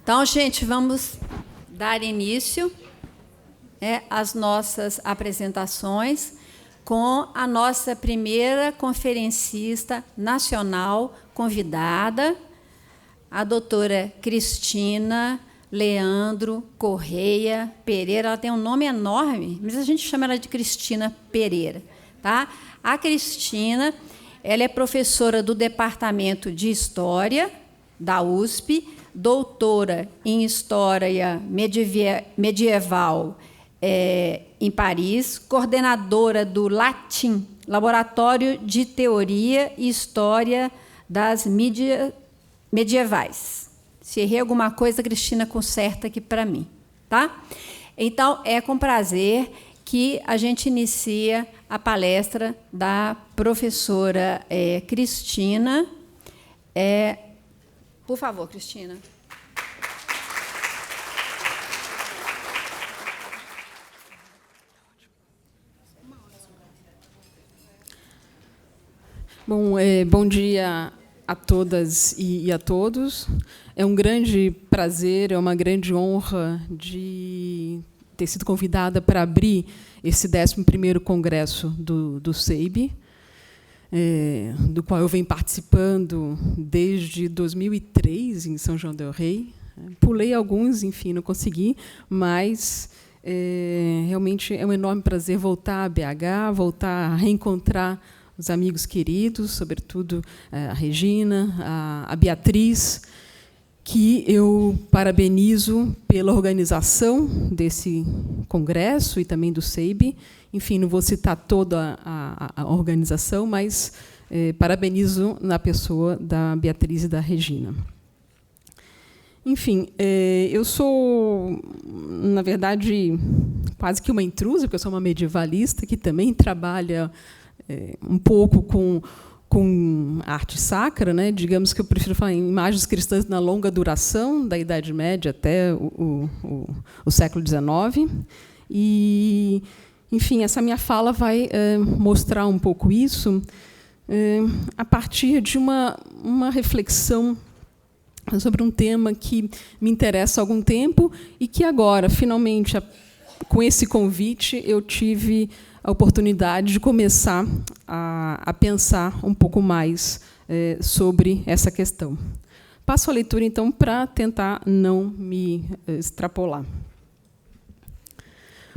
Então, gente, vamos dar início às nossas apresentações com a nossa primeira conferencista nacional convidada, a doutora Cristina Leandro Correia Pereira. Ela tem um nome enorme, mas a gente chama ela de Cristina Pereira. Tá? A Cristina, ela é professora do Departamento de História da USP, doutora em História Medieval em Paris, coordenadora do LATIM, Laboratório de Teoria e História das Medievais. Se errei alguma coisa, a Cristina conserta aqui para mim. Tá? Então, é com prazer que a gente inicia a palestra da professora Cristina. Por favor, Cristina. Bom, bom dia a todas e a todos. É um grande prazer, é uma grande honra de ter sido convidada para abrir esse 11º Congresso do SEIB, do qual eu venho participando desde 2003, em São João del Rei. Pulei alguns, enfim, não consegui, mas realmente é um enorme prazer voltar a BH, voltar a reencontrar os amigos queridos, sobretudo a Regina, a Beatriz, que eu parabenizo pela organização desse congresso e também do SEIB. Enfim, não vou citar toda a organização, mas parabenizo na pessoa da Beatriz e da Regina. Enfim, eu sou, na verdade, quase que uma intrusa, porque eu sou uma medievalista que também trabalha um pouco com arte sacra, né? Digamos que eu prefiro falar em imagens cristãs na longa duração, da Idade Média até o século XIX. E, enfim, essa minha fala vai mostrar um pouco isso a partir de uma reflexão sobre um tema que me interessa há algum tempo e que agora, finalmente, com esse convite, eu tive a oportunidade de começar a pensar um pouco mais sobre essa questão. Passo a leitura, então, para tentar não me extrapolar.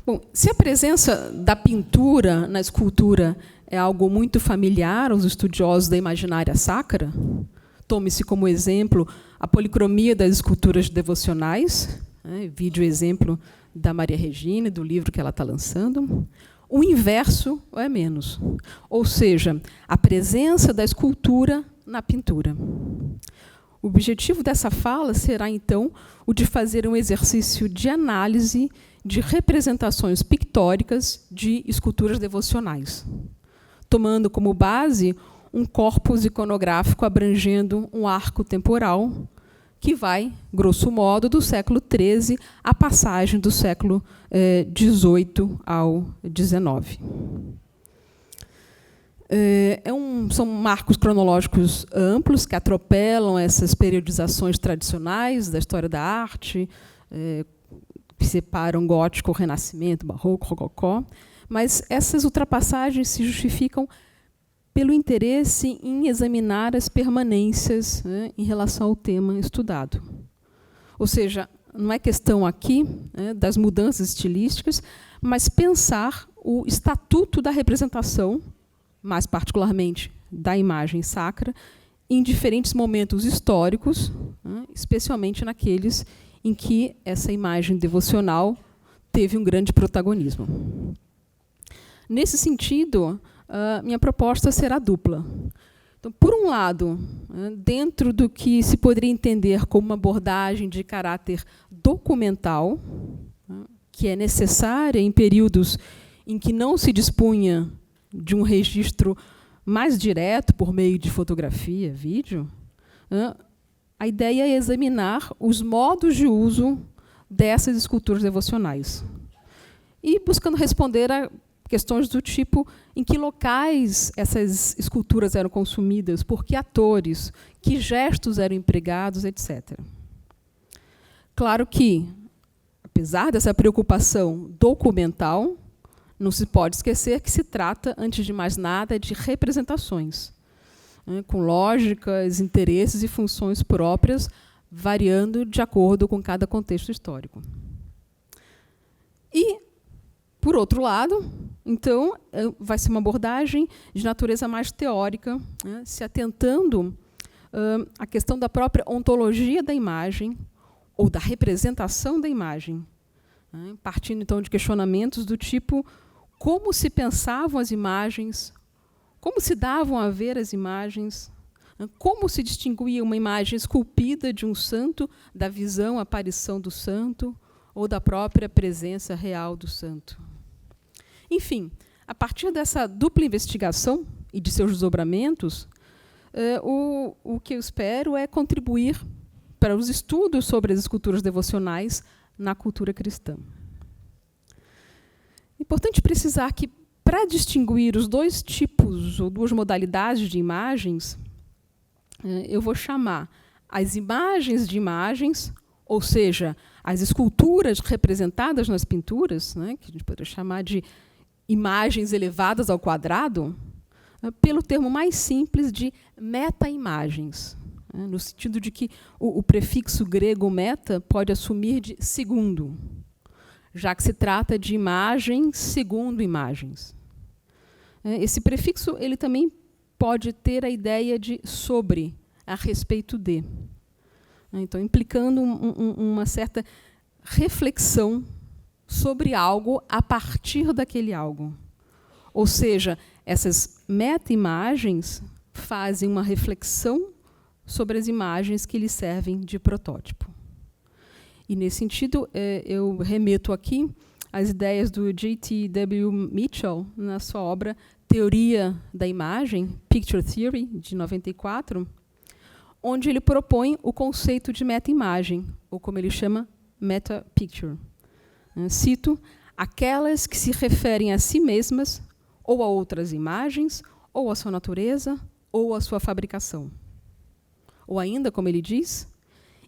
Bom, se a presença da pintura na escultura é algo muito familiar aos estudiosos da imaginária sacra, tome-se como exemplo a policromia das esculturas devocionais, vídeo exemplo da Maria Regina, do livro que ela está lançando. O inverso é menos, ou seja, a presença da escultura na pintura. O objetivo dessa fala será, então, o de fazer um exercício de análise de representações pictóricas de esculturas devocionais, tomando como base um corpus iconográfico abrangendo um arco temporal que vai, grosso modo, do século XIII à passagem do século XVIII ao XIX. São marcos cronológicos amplos que atropelam essas periodizações tradicionais da história da arte, que separam gótico, renascimento, barroco, rococó, mas essas ultrapassagens se justificam pelo interesse em examinar as permanências em relação ao tema estudado. Ou seja, não é questão aqui das mudanças estilísticas, mas pensar o estatuto da representação, mais particularmente da imagem sacra, em diferentes momentos históricos, especialmente naqueles em que essa imagem devocional teve um grande protagonismo. Nesse sentido, minha proposta será dupla. Então, por um lado, dentro do que se poderia entender como uma abordagem de caráter documental, que é necessária em períodos em que não se dispunha de um registro mais direto por meio de fotografia, vídeo, a ideia é examinar os modos de uso dessas esculturas devocionais e buscando responder a questões do tipo em que locais essas esculturas eram consumidas, por que atores, que gestos eram empregados, etc. Claro que, apesar dessa preocupação documental, não se pode esquecer que se trata, antes de mais nada, de representações, né, com lógicas, interesses e funções próprias, variando de acordo com cada contexto histórico. E, por outro lado, então, vai ser uma abordagem de natureza mais teórica, né, se atentando à questão da própria ontologia da imagem, ou da representação da imagem, né, partindo, então, de questionamentos do tipo: como se pensavam as imagens, como se davam a ver as imagens, como se distinguia uma imagem esculpida de um santo da visão, aparição do santo, ou da própria presença real do santo. Enfim, a partir dessa dupla investigação e de seus desdobramentos, o que eu espero é contribuir para os estudos sobre as esculturas devocionais na cultura cristã. Importante precisar que, para distinguir os dois tipos ou duas modalidades de imagens, eu vou chamar as imagens de imagens, ou seja, as esculturas representadas nas pinturas, né, que a gente poderia chamar de imagens elevadas ao quadrado, pelo termo mais simples de meta-imagens, no sentido de que o prefixo grego meta pode assumir de segundo, já que se trata de imagem segundo imagens. Esse prefixo ele também pode ter a ideia de sobre, a respeito de. Então, implicando uma certa reflexão sobre algo a partir daquele algo. Ou seja, essas meta-imagens fazem uma reflexão sobre as imagens que lhes servem de protótipo. E, nesse sentido, eu remeto aqui às ideias do J.T.W. Mitchell, na sua obra Teoria da Imagem, Picture Theory, de 94, onde ele propõe o conceito de meta-imagem, ou como ele chama, meta-picture. Cito: aquelas que se referem a si mesmas, ou a outras imagens, ou à sua natureza, ou à sua fabricação. Ou ainda, como ele diz,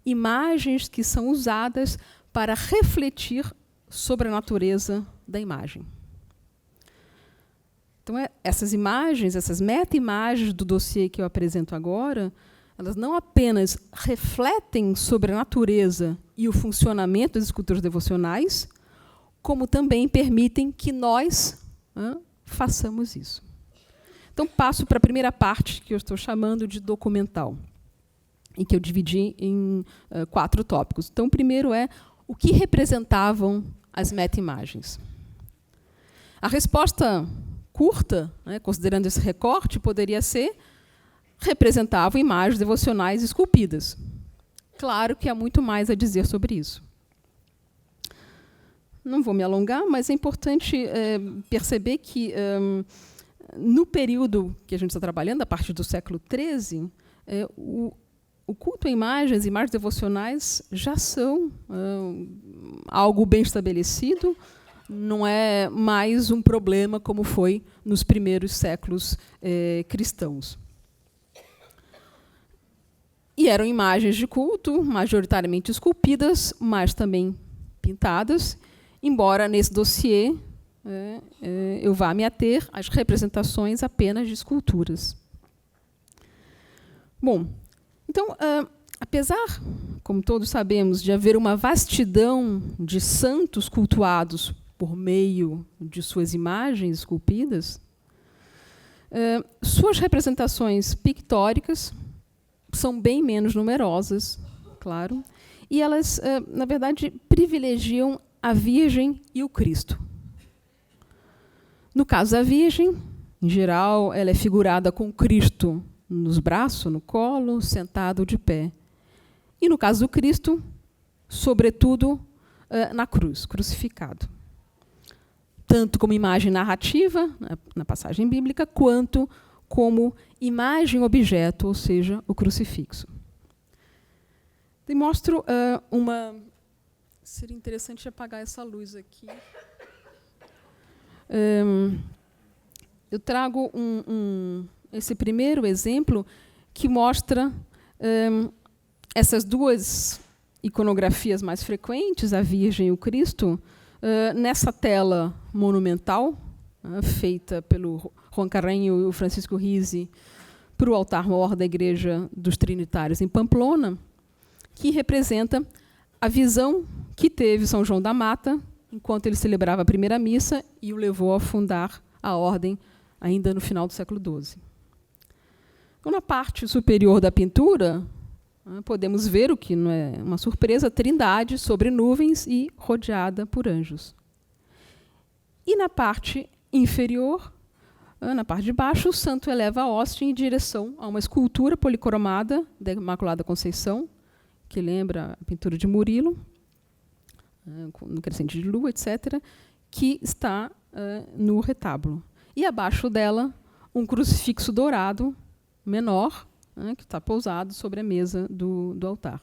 imagens que são usadas para refletir sobre a natureza da imagem. Então, essas imagens, essas meta-imagens do dossiê que eu apresento agora, elas não apenas refletem sobre a natureza e o funcionamento das esculturas devocionais, como também permitem que nós façamos isso. Então, passo para a primeira parte, que eu estou chamando de documental, e que eu dividi em 4 tópicos. Então, o primeiro é o que representavam as meta-imagens. A resposta curta, considerando esse recorte, poderia ser: representavam imagens devocionais esculpidas. Claro que há muito mais a dizer sobre isso. Não vou me alongar, mas é importante perceber que, no período que a gente está trabalhando, a partir do século XIII, o culto a imagens devocionais já são algo bem estabelecido, não é mais um problema como foi nos primeiros séculos cristãos. E eram imagens de culto, majoritariamente esculpidas, mas também pintadas, embora nesse dossiê eu vá me ater às representações apenas de esculturas. Bom, então, apesar, como todos sabemos, de haver uma vastidão de santos cultuados por meio de suas imagens esculpidas, suas representações pictóricas são bem menos numerosas, claro, e elas, na verdade, privilegiam a Virgem e o Cristo. No caso da Virgem, em geral, ela é figurada com Cristo nos braços, no colo, sentado de pé. E, no caso do Cristo, sobretudo, na cruz, crucificado. Tanto como imagem narrativa, na passagem bíblica, quanto como imagem-objeto, ou seja, o crucifixo. E mostro uma... Seria interessante apagar essa luz aqui. Eu trago esse primeiro exemplo que mostra essas duas iconografias mais frequentes, a Virgem e o Cristo, nessa tela monumental, feita pelo Juan Carreño e o Francisco Rizzi, para o altar-mor da Igreja dos Trinitários em Pamplona, que representa a visão que teve São João da Mata enquanto ele celebrava a primeira missa e o levou a fundar a ordem ainda no final do século XII. Então, na parte superior da pintura, podemos ver o que não é uma surpresa, a Trindade sobre nuvens e rodeada por anjos. E na parte inferior, na parte de baixo, o santo eleva a hóstia em direção a uma escultura policromada da Imaculada Conceição, que lembra a pintura de Murilo, no crescente de lua, etc., que está no retábulo. E abaixo dela, um crucifixo dourado menor, que está pousado sobre a mesa do altar.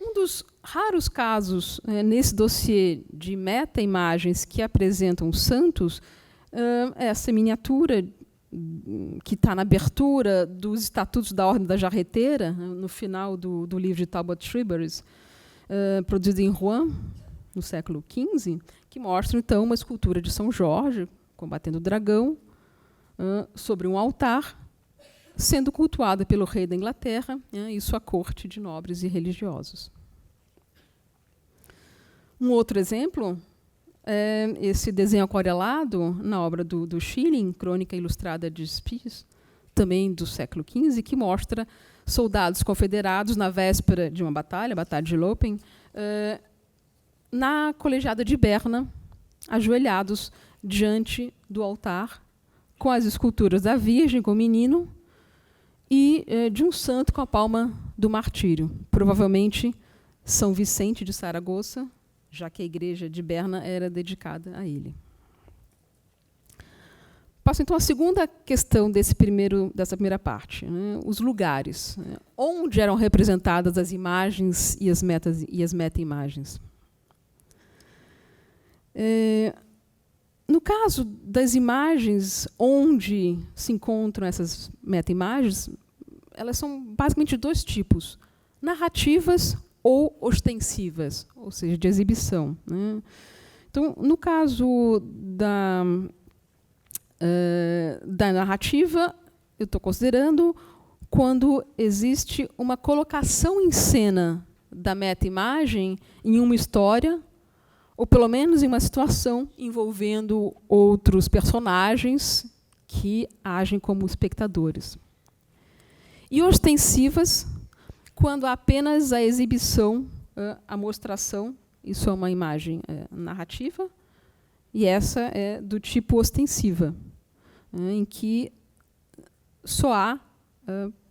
Um dos raros casos nesse dossiê de meta-imagens que apresentam santos é essa miniatura que está na abertura dos Estatutos da Ordem da Jarreteira, no final do livro de Talbot Shrewsbury, produzido em Rouen, no século XV, que mostra, então, uma escultura de São Jorge, combatendo o dragão, sobre um altar, sendo cultuada pelo rei da Inglaterra e sua corte de nobres e religiosos. Um outro exemplo é esse desenho aquarelado na obra do Schilling, Crônica Ilustrada de Spies, também do século XV, que mostra soldados confederados na véspera de uma batalha, a Batalha de Lopen, na colegiada de Berna, ajoelhados diante do altar, com as esculturas da Virgem com o menino e de um santo com a palma do martírio, provavelmente São Vicente de Saragoça, já que a igreja de Berna era dedicada a ele. Passo, então, à segunda questão dessa primeira parte, os lugares, onde eram representadas as imagens e as meta-imagens. No caso das imagens onde se encontram essas meta-imagens, elas são basicamente dois tipos: narrativas ou ostensivas, ou seja, de exibição. Então, no caso da narrativa, eu estou considerando quando existe uma colocação em cena da meta-imagem em uma história, ou pelo menos em uma situação envolvendo outros personagens que agem como espectadores. E ostensivas, quando há apenas a exibição, a mostração, isso é uma imagem narrativa, e essa é do tipo ostensiva, em que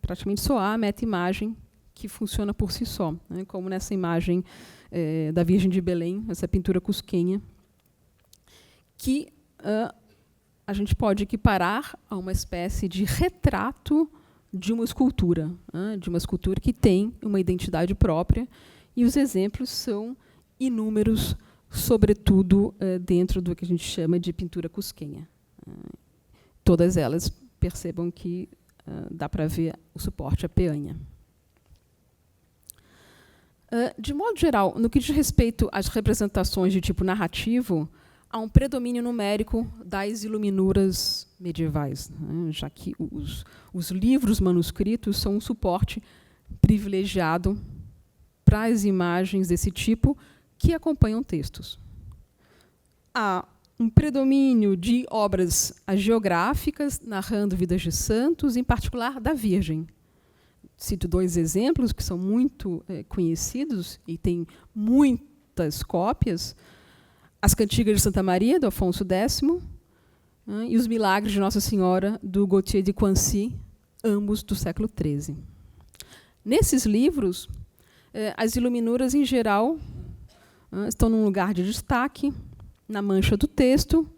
praticamente só há a meta-imagem que funciona por si só, como nessa imagem da Virgem de Belém, essa pintura cusquenha, que a gente pode equiparar a uma espécie de retrato de uma escultura que tem uma identidade própria, e os exemplos são inúmeros, sobretudo dentro do que a gente chama de pintura cusquenha. Todas elas, percebam que dá para ver o suporte, a peanha. De modo geral, no que diz respeito às representações de tipo narrativo, há um predomínio numérico das iluminuras medievais, já que os livros manuscritos são um suporte privilegiado para as imagens desse tipo que acompanham textos. Há um predomínio de obras hagiográficas narrando vidas de santos, em particular da Virgem. Cito dois exemplos que são muito conhecidos e têm muitas cópias: as Cantigas de Santa Maria, do Afonso X, e os Milagres de Nossa Senhora, do Gauthier de Quancy, ambos do século XIII. Nesses livros, as iluminuras, em geral, estão num lugar de destaque, na mancha do texto,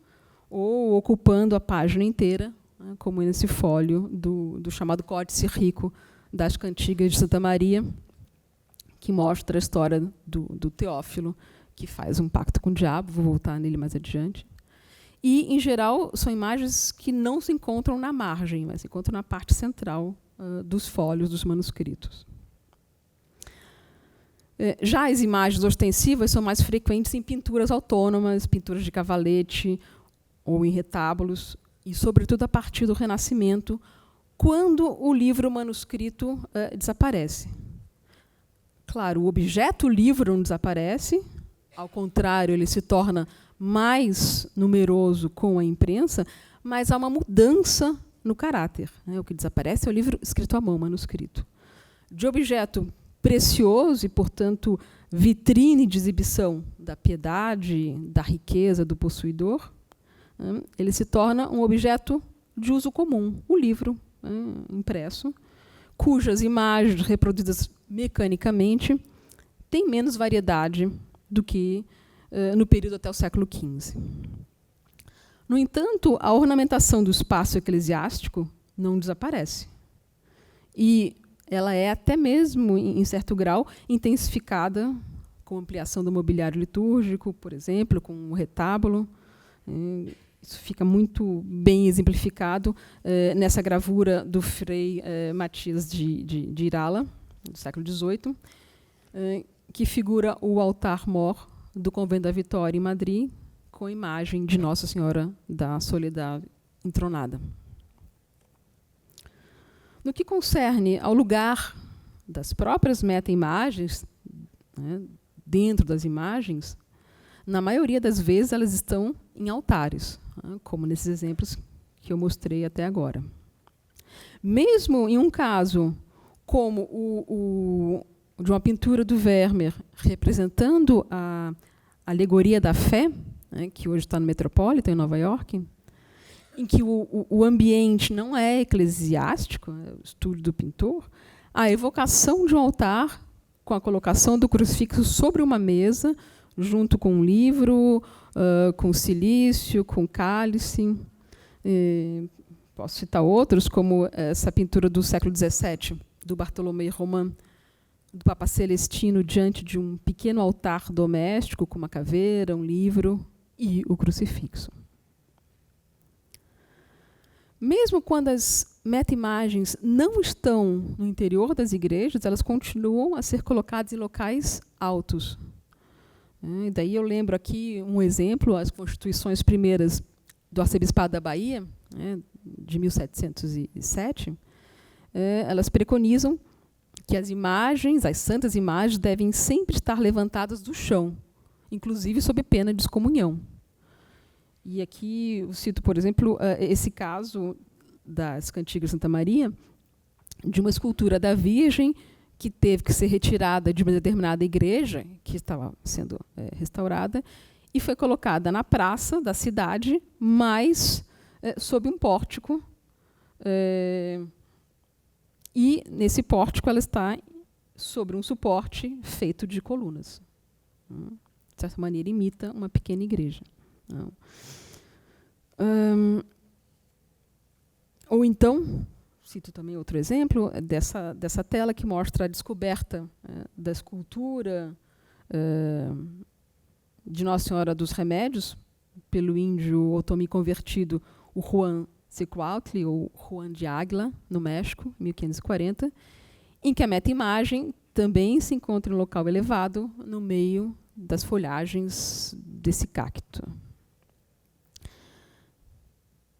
ou ocupando a página inteira, como nesse fólio do chamado Códice Rico das Cantigas de Santa Maria, que mostra a história do Teófilo, que faz um pacto com o diabo, vou voltar nele mais adiante. E, em geral, são imagens que não se encontram na margem, mas se encontram na parte central dos fólios dos manuscritos. Já as imagens ostensivas são mais frequentes em pinturas autônomas, pinturas de cavalete ou em retábulos, e, sobretudo, a partir do Renascimento, quando o livro manuscrito desaparece. Claro, o objeto livro não desaparece, ao contrário, ele se torna mais numeroso com a imprensa, mas há uma mudança no caráter. O que desaparece é o livro escrito à mão, manuscrito. De objeto precioso e, portanto, vitrine de exibição da piedade, da riqueza do possuidor, ele se torna um objeto de uso comum, o livro impresso, cujas imagens reproduzidas mecanicamente têm menos variedade do que no período até o século XV. No entanto, a ornamentação do espaço eclesiástico não desaparece. E ela é até mesmo, em certo grau, intensificada com a ampliação do mobiliário litúrgico, por exemplo, com o retábulo. Isso fica muito bem exemplificado nessa gravura do Frei Matias de Irala, do século XVIII, que figura o altar-mor do Convento da Vitória, em Madrid, com a imagem de Nossa Senhora da Soledade entronada. No que concerne ao lugar das próprias meta-imagens, dentro das imagens, na maioria das vezes elas estão em altares, como nesses exemplos que eu mostrei até agora. Mesmo em um caso como o de uma pintura do Vermeer representando a alegoria da fé, que hoje está no Metropolitan, em Nova York, em que o ambiente não é eclesiástico, é o estúdio do pintor, a evocação de um altar com a colocação do crucifixo sobre uma mesa, junto com um livro, com silício, com cálice. Posso citar outros, como essa pintura do século XVII, do Bartolomeu Roman, do Papa Celestino, diante de um pequeno altar doméstico, com uma caveira, um livro e o crucifixo. Mesmo quando as meta-imagens não estão no interior das igrejas, elas continuam a ser colocadas em locais altos. E daí eu lembro aqui um exemplo, as constituições primeiras do Arcebispado da Bahia, de 1707, elas preconizam que as imagens, as santas imagens, devem sempre estar levantadas do chão, inclusive sob pena de excomunhão. E aqui eu cito, por exemplo, esse caso das Cantigas de Santa Maria, de uma escultura da Virgem que teve que ser retirada de uma determinada igreja, que estava sendo restaurada, e foi colocada na praça da cidade, mas sob um pórtico. E, nesse pórtico, ela está sobre um suporte feito de colunas. De certa maneira, imita uma pequena igreja. Ou então, cito também outro exemplo, dessa tela que mostra a descoberta da escultura de Nossa Senhora dos Remédios, pelo índio otomí convertido, o Juan Cicuautli, ou Juan de Águila, no México, 1540, em que a meta-imagem também se encontra em um local elevado, no meio das folhagens desse cacto.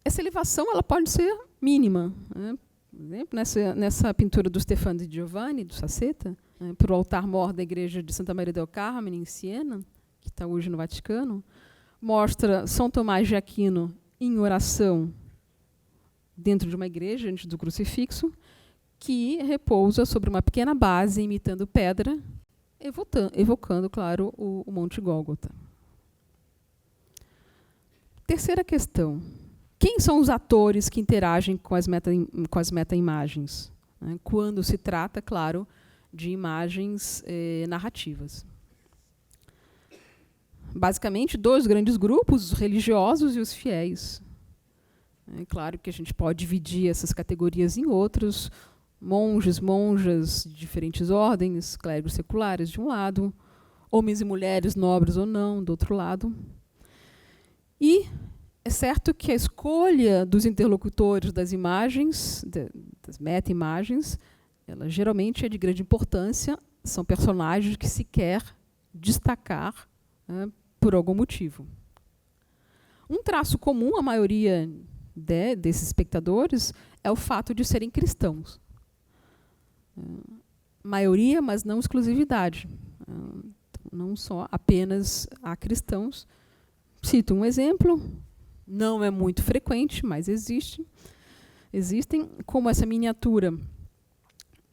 Essa elevação ela pode ser mínima. Por exemplo, nessa pintura do Stefano di Giovanni, do Saceta, para o altar-mor da igreja de Santa Maria del Carmine, em Siena, que está hoje no Vaticano, mostra São Tomás de Aquino em oração dentro de uma igreja, diante do crucifixo, que repousa sobre uma pequena base, imitando pedra, evocando, claro, o Monte Gólgota. Terceira questão. Quem são os atores que interagem com as meta-imagens? Quando se trata, claro, de imagens narrativas. Basicamente, dois grandes grupos, os religiosos e os fiéis. É claro que a gente pode dividir essas categorias em outros, monges, monjas de diferentes ordens, clérigos seculares, de um lado, homens e mulheres, nobres ou não, do outro lado. E é certo que a escolha dos interlocutores das imagens, das meta-imagens, ela geralmente é de grande importância, são personagens que se quer destacar por algum motivo. Um traço comum à maioria desses espectadores é o fato de serem cristãos. Maioria, mas não exclusividade. Não só apenas há cristãos. Cito um exemplo, não é muito frequente, mas existem, como essa miniatura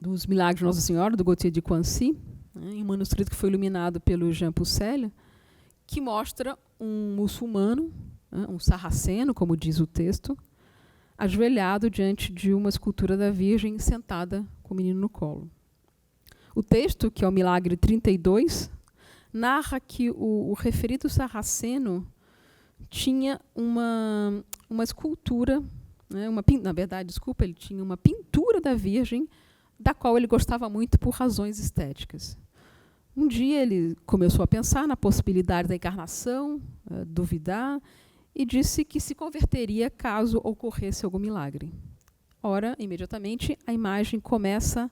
dos Milagres de Nossa Senhora, do Gautier de Quancy, em um manuscrito que foi iluminado pelo Jean Poussel, que mostra um muçulmano, um sarraceno, como diz o texto, ajoelhado diante de uma escultura da Virgem sentada com o menino no colo. O texto, que é o Milagre 32, narra que o referido sarraceno tinha uma escultura, na verdade, desculpa, ele tinha uma pintura da Virgem, da qual ele gostava muito por razões estéticas. Um dia ele começou a pensar na possibilidade da encarnação, duvidar, e disse que se converteria caso ocorresse algum milagre. Ora, imediatamente, a imagem começa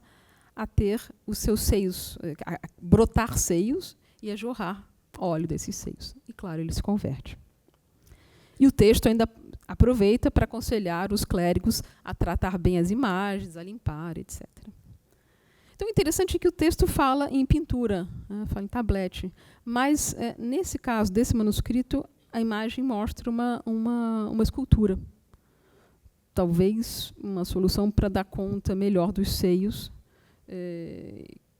a ter os seus seios, a brotar seios e a jorrar óleo desses seios. E, claro, ele se converte. E o texto ainda aproveita para aconselhar os clérigos a tratar bem as imagens, a limpar, etc. Então, interessante que o texto fala em pintura, fala em tablete, mas, nesse caso desse manuscrito, a imagem mostra uma escultura. Talvez uma solução para dar conta melhor dos seios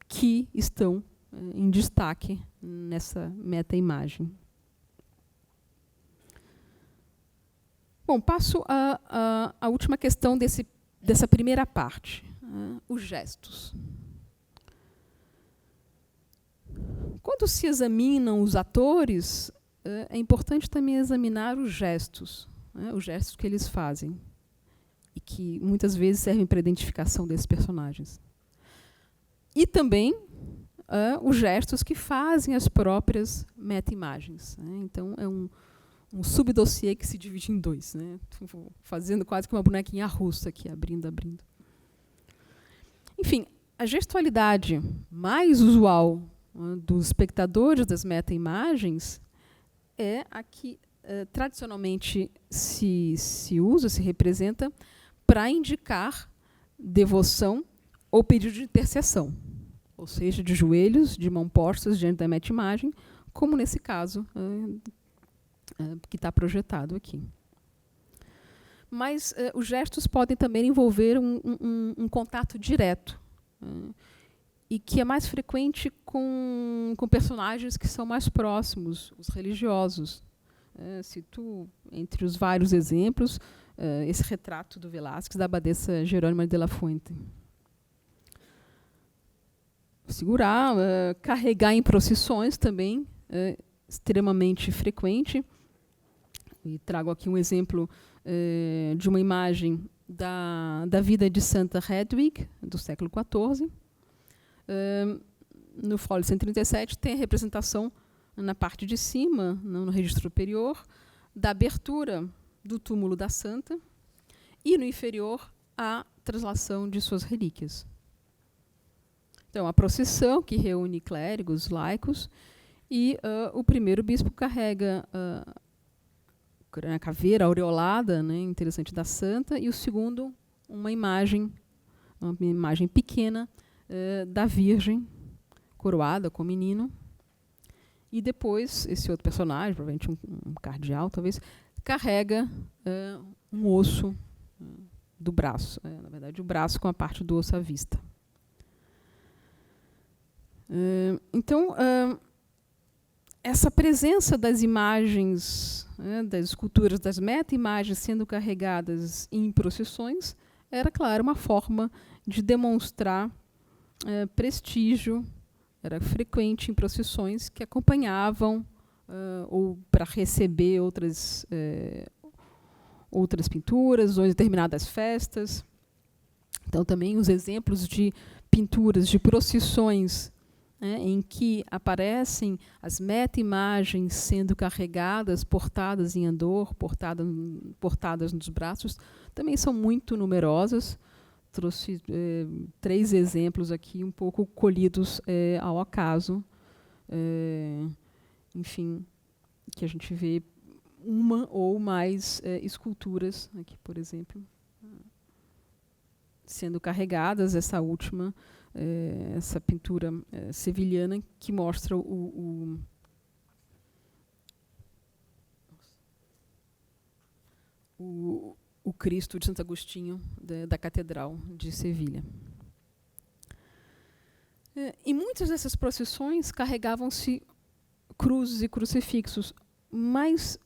que estão em destaque nessa meta-imagem. Bom, passo à última questão dessa primeira parte, os gestos. Quando se examinam os atores, é importante também examinar os gestos que eles fazem, e que muitas vezes servem para a identificação desses personagens. E também os gestos que fazem as próprias meta-imagens. Então, é um subdossiê que se divide em dois, fazendo quase que uma bonequinha russa aqui, abrindo. Enfim, a gestualidade mais usual dos espectadores das meta-imagens é a que tradicionalmente se usa, se representa, para indicar devoção ou pedido de intercessão, ou seja, de joelhos, de mãos postas diante da meta-imagem, como nesse caso que está projetado aqui. Mas os gestos podem também envolver um contato direto, e que é mais frequente com personagens que são mais próximos, os religiosos. Cito, entre os vários exemplos, esse retrato do Velázquez, da abadesa Jerônima de la Fuente. Segurar, carregar em procissões também, extremamente frequente. E trago aqui um exemplo de uma imagem da vida de Santa Hedwig, do século XIV. No folio 137 tem a representação na parte de cima, no registro superior, da abertura do túmulo da santa, e no inferior a translação de suas relíquias. Então, a procissão que reúne clérigos, laicos, e o primeiro bispo carrega a caveira aureolada, interessante, da santa, e o segundo uma imagem pequena da Virgem, coroada com o menino. E depois, esse outro personagem, provavelmente um cardeal, talvez, carrega um osso do braço. Na verdade, o braço com a parte do osso à vista. Então, essa presença das imagens, das esculturas, das meta-imagens sendo carregadas em procissões, era, claro, uma forma de demonstrar prestígio. Era frequente em procissões que acompanhavam ou para receber outras pinturas ou determinadas festas. Então, também os exemplos de pinturas, de procissões, em que aparecem as meta-imagens sendo carregadas, portadas em andor, portadas nos braços, também são muito numerosas. trouxe 3 exemplos aqui, um pouco colhidos ao acaso, enfim, que a gente vê uma ou mais esculturas, aqui, por exemplo, sendo carregadas, essa última, essa pintura sevilhana, que mostra o Cristo de Santo Agostinho, da Catedral de Sevilha. Em muitas dessas procissões carregavam-se cruzes e crucifixos, mas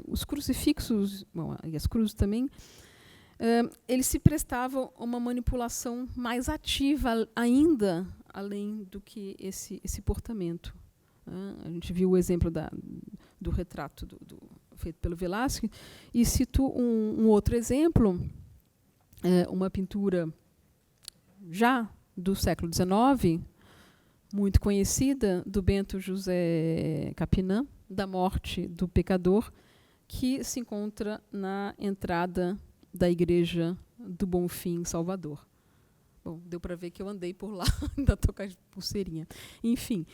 os crucifixos, e as cruzes também, eles se prestavam a uma manipulação mais ativa ainda, além do que esse portamento. A gente viu o exemplo do retrato feito pelo Velázquez, e cito um outro exemplo, uma pintura já do século XIX, muito conhecida, do Bento José Capinã, da Morte do Pecador, que se encontra na entrada da Igreja do Bonfim, em Salvador. Bom, deu para ver que eu andei por lá, ainda estou com a pulseirinha. Enfim,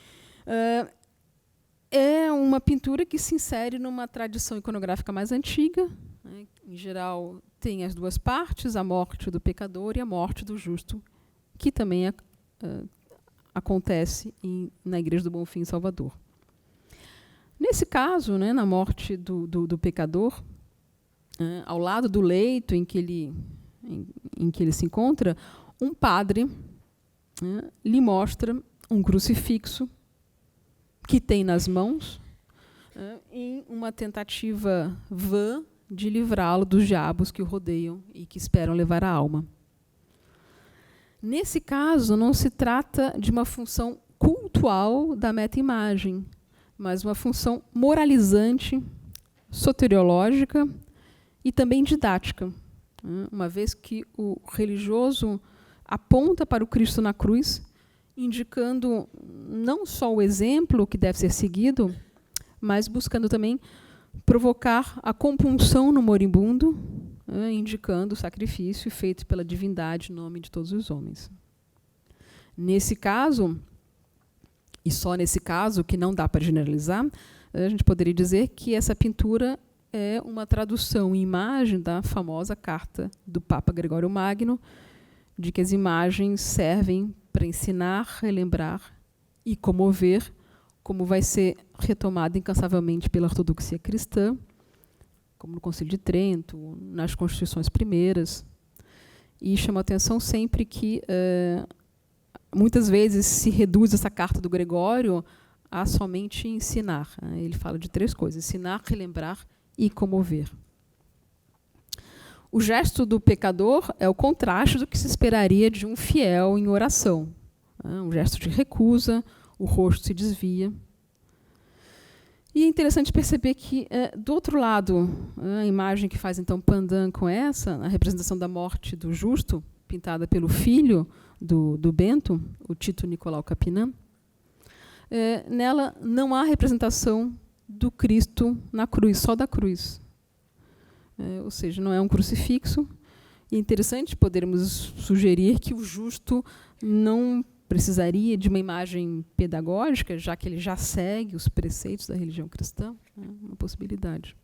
é uma pintura que se insere numa tradição iconográfica mais antiga, né? Em geral, tem as 2 partes, a morte do pecador e a morte do justo, que também acontece na Igreja do Bonfim, em Salvador. Nesse caso, né, na morte do pecador, ao lado do leito em que ele se encontra, um padre lhe mostra um crucifixo que tem nas mãos, em uma tentativa vã de livrá-lo dos diabos que o rodeiam e que esperam levar a alma. Nesse caso, não se trata de uma função cultual da meta-imagem, mas uma função moralizante, soteriológica e também didática, uma vez que o religioso aponta para o Cristo na cruz, indicando não só o exemplo que deve ser seguido, mas buscando também provocar a compunção no moribundo, indicando o sacrifício feito pela divindade em nome de todos os homens. Nesse caso, e só nesse caso, que não dá para generalizar, a gente poderia dizer que essa pintura é uma tradução em imagem da famosa carta do Papa Gregório Magno, de que as imagens servem para ensinar, relembrar e comover, como vai ser retomado incansavelmente pela ortodoxia cristã, como no Concílio de Trento, nas Constituições primeiras. E chama a atenção sempre que, muitas vezes, se reduz essa carta do Gregório a somente ensinar. Ele fala de 3 coisas: ensinar, relembrar e comover. O gesto do pecador é o contraste do que se esperaria de um fiel em oração. Um gesto de recusa, o rosto se desvia. E é interessante perceber que, do outro lado, a imagem que faz então pandan com essa, a representação da morte do justo, pintada pelo filho do Bento, o Tito Nicolau Capinã, nela não há representação do Cristo na cruz, só da cruz. Ou seja, não é um crucifixo. E é interessante podermos sugerir que o justo não precisaria de uma imagem pedagógica, já que ele já segue os preceitos da religião cristã. Uma possibilidade.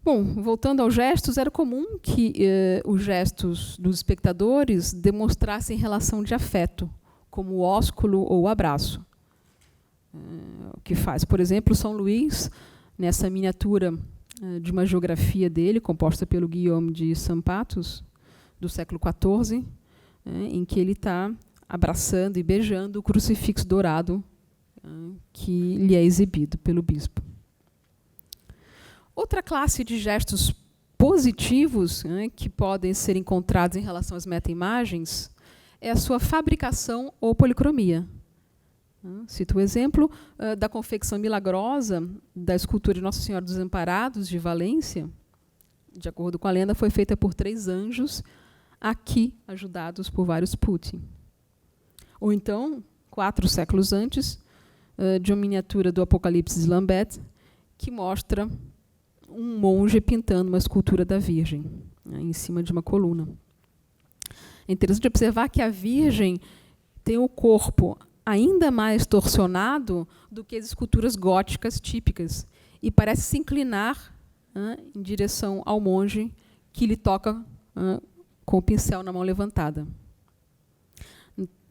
Bom, voltando aos gestos, era comum que os gestos dos espectadores demonstrassem relação de afeto, como o ósculo ou o abraço. O que faz, por exemplo, São Luís, nessa miniatura de uma geografia dele, composta pelo Guillaume de Sampatos, do século XIV, em que ele está abraçando e beijando o crucifixo dourado que lhe é exibido pelo bispo. Outra classe de gestos positivos que podem ser encontrados em relação às meta-imagens é a sua fabricação ou policromia. Cito o exemplo da confecção milagrosa da escultura de Nossa Senhora dos Amparados, de Valência. De acordo com a lenda, foi feita por 3 anjos, aqui ajudados por vários putti. Ou então, 4 séculos antes, de uma miniatura do Apocalipse de Lambeth, que mostra um monge pintando uma escultura da Virgem. em cima de uma coluna. É interessante observar que a Virgem tem o corpo ainda mais torsionado do que as esculturas góticas típicas e parece se inclinar em direção ao monge que lhe toca com o pincel na mão levantada.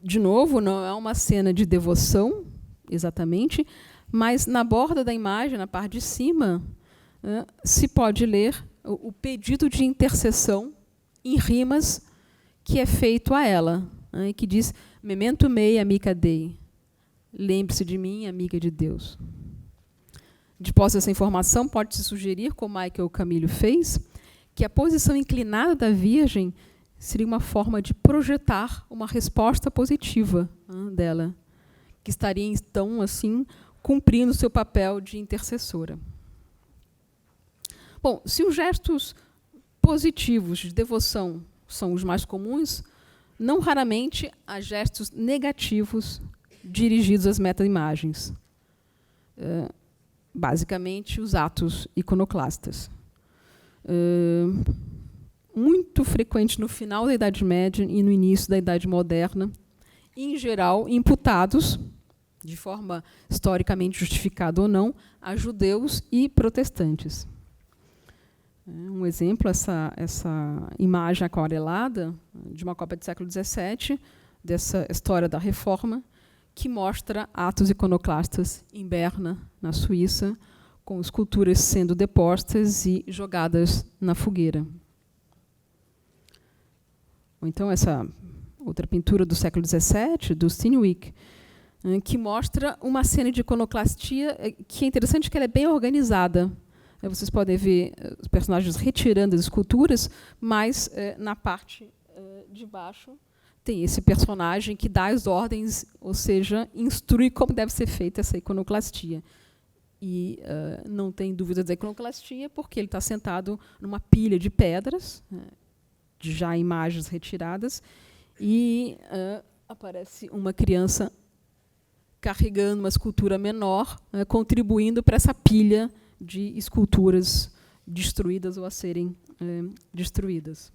De novo, não é uma cena de devoção, exatamente, mas na borda da imagem, na parte de cima, se pode ler o pedido de intercessão em rimas que é feito a ela, que diz: Memento mei, amica Dei. Lembre-se de mim, amiga de Deus. Depois dessa informação, pode-se sugerir, como Michael Camilo fez, que a posição inclinada da Virgem seria uma forma de projetar uma resposta positiva dela, que estaria, então, assim, cumprindo seu papel de intercessora. Bom, se os gestos positivos de devoção são os mais comuns, não raramente há gestos negativos dirigidos às meta-imagens. Basicamente, os atos iconoclastas. Muito frequente no final da Idade Média e no início da Idade Moderna, em geral imputados, de forma historicamente justificada ou não, a judeus e protestantes. Um exemplo, essa imagem aquarelada de uma cópia do século XVII, dessa história da Reforma, que mostra atos iconoclastas em Berna, na Suíça, com esculturas sendo depostas e jogadas na fogueira. Ou então essa outra pintura do século XVII, do Steenwijk, que mostra uma cena de iconoclastia que é interessante, que ela é bem organizada. Vocês podem ver os personagens retirando as esculturas, mas na parte de baixo tem esse personagem que dá as ordens, ou seja, instrui como deve ser feita essa iconoclastia. E não tem dúvida da iconoclastia, porque ele está sentado numa pilha de pedras, de já imagens retiradas, e aparece uma criança carregando uma escultura menor, contribuindo para essa pilha de esculturas destruídas ou a serem destruídas.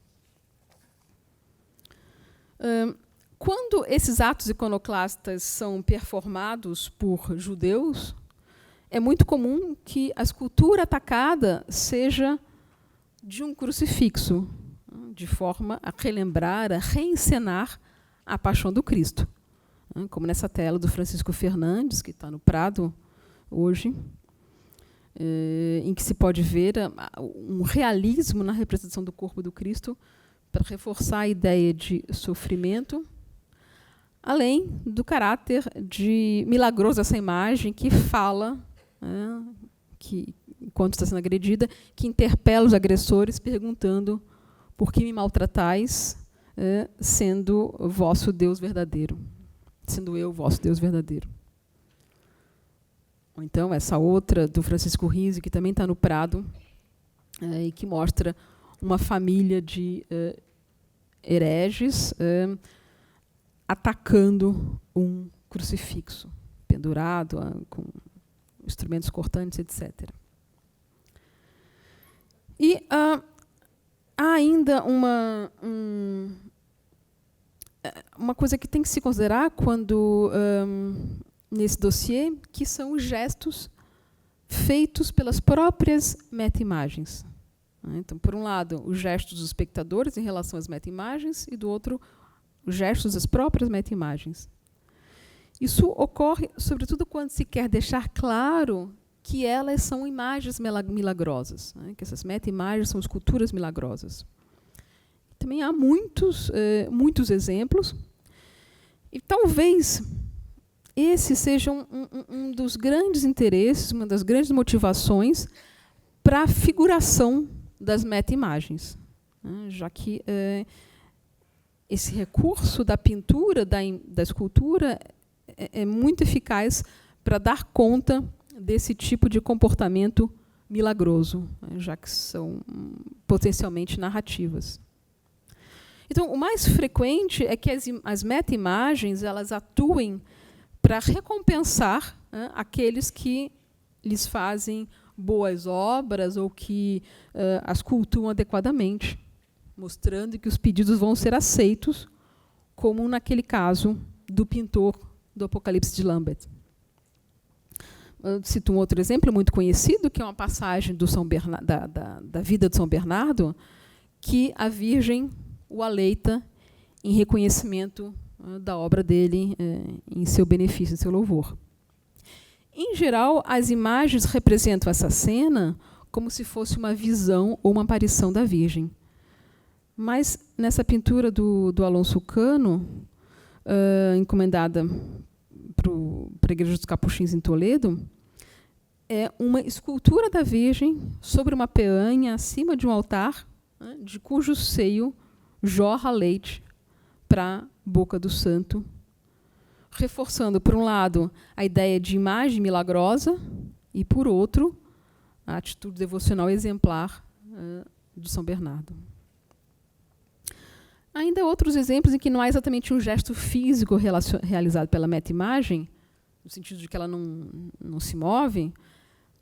Quando esses atos iconoclastas são performados por judeus, é muito comum que a escultura atacada seja de um crucifixo, de forma a relembrar, a reencenar a paixão do Cristo. Como nessa tela do Francisco Fernandes, que está no Prado hoje, em que se pode ver um realismo na representação do corpo do Cristo para reforçar a ideia de sofrimento, além do caráter de milagroso dessa imagem que fala, que, enquanto está sendo agredida, que interpela os agressores perguntando: por que me maltratais, sendo vosso Deus verdadeiro, sendo eu vosso Deus verdadeiro. Ou então essa outra do Francisco Rizzi, que também está no Prado, e que mostra uma família de hereges atacando um crucifixo pendurado, com instrumentos cortantes, etc. E há ainda uma coisa que tem que se considerar quando nesse dossiê, que são os gestos feitos pelas próprias meta-imagens. Então, por um lado, os gestos dos espectadores em relação às meta-imagens, e do outro, os gestos das próprias meta-imagens. Isso ocorre, sobretudo, quando se quer deixar claro que elas são imagens milagrosas, que essas meta-imagens são esculturas milagrosas. Também há muitos exemplos, e talvez esse seja um dos grandes interesses, uma das grandes motivações para a figuração das meta-imagens, já que esse recurso da pintura, da escultura, é muito eficaz para dar conta desse tipo de comportamento milagroso, já que são potencialmente narrativas. Então, o mais frequente é que as meta-imagens elas atuem para recompensar aqueles que lhes fazem boas obras ou que as cultuam adequadamente. mostrando que os pedidos vão ser aceitos, como naquele caso do pintor do Apocalipse de Lambert. Eu cito um outro exemplo muito conhecido, que é uma passagem do da vida de São Bernardo, que a Virgem o aleita em reconhecimento da obra dele, em seu benefício, em seu louvor. Em geral, as imagens representam essa cena como se fosse uma visão ou uma aparição da Virgem. Mas, nessa pintura do Alonso Cano, encomendada para a Igreja dos Capuchinhos em Toledo, é uma escultura da Virgem sobre uma peanha acima de um altar, de cujo seio jorra leite para a boca do santo, reforçando, por um lado, a ideia de imagem milagrosa e, por outro, a atitude devocional exemplar de São Bernardo. Ainda outros exemplos em que não há exatamente um gesto físico realizado pela meta-imagem, no sentido de que ela não se move,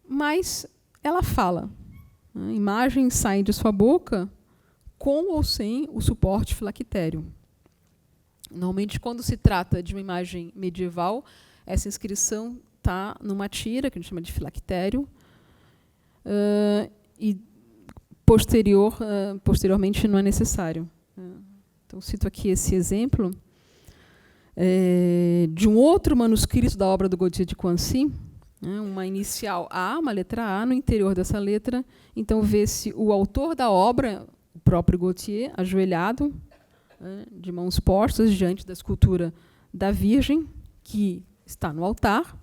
mas ela fala. A imagem sai de sua boca com ou sem o suporte filactério. Normalmente, quando se trata de uma imagem medieval, essa inscrição está numa tira, que a gente chama de filactério, e posteriormente não é necessário. Então, cito aqui esse exemplo de um outro manuscrito da obra do Gautier de Coancy, uma inicial A, uma letra A, no interior dessa letra. Então, vê-se o autor da obra, o próprio Gautier, ajoelhado, de mãos postas diante da escultura da Virgem, que está no altar,